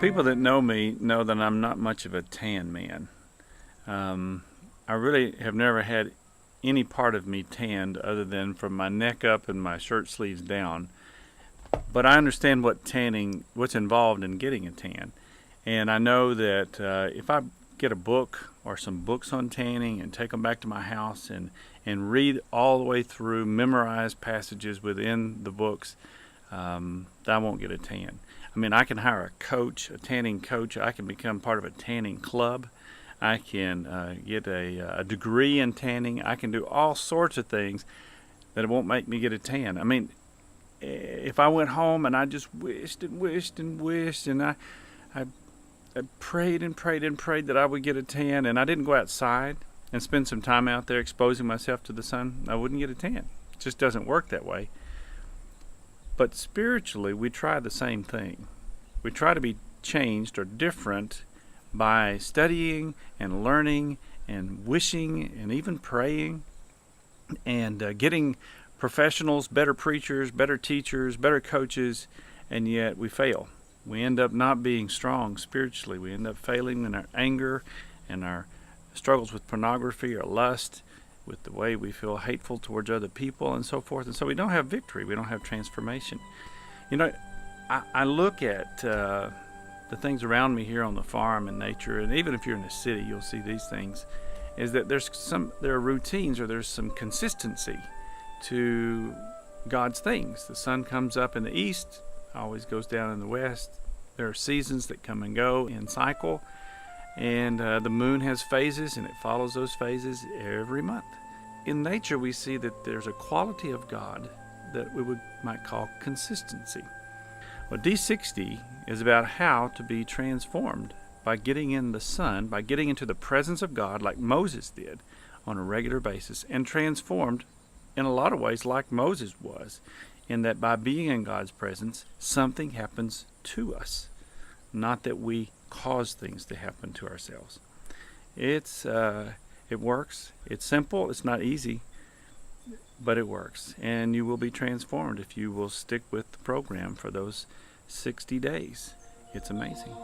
People that know me know that I'm not much of a tan man. I really have never had any part of me tanned other than from my neck up and my shirt sleeves down. But I understand what's involved in getting a tan. And I know that if I get a book or some books on tanning and take them back to my house and read all the way through, memorize passages within the books, I won't get a tan. I mean, I can hire a coach, a tanning coach. I can become part of a tanning club. I can get a degree in tanning. I can do all sorts of things that won't make me get a tan. I mean, if I went home and I just wished and wished and wished, and I prayed and prayed and prayed that I would get a tan, and I didn't go outside and spend some time out there exposing myself to the sun, I wouldn't get a tan. It just doesn't work that way. But spiritually, we try the same thing. We try to be changed or different by studying and learning and wishing and even praying and getting professionals, better preachers, better teachers, better coaches, and yet we fail. We end up not being strong spiritually. We end up failing in our anger and our struggles with pornography or lust, with the way we feel hateful towards other people and so forth. And so we don't have victory. We don't have transformation. You know, I look at the things around me here on the farm and nature, and even if you're in the city, you'll see these things, is that there are routines, or there's some consistency to God's things. The sun comes up in the east, always goes down in the west. There are seasons that come and go in cycle, and the moon has phases, and it follows those phases every month. In nature, we see that there's a quality of God that we might call consistency. Well, D60 is about how to be transformed by getting in the sun, by getting into the presence of God like Moses did on a regular basis, and transformed in a lot of ways like Moses was, in that by being in God's presence, something happens to us, not that we cause things to happen to ourselves. It works. It's simple. It's not easy, but it works. And you will be transformed if you will stick with the program for those 60 days. It's amazing.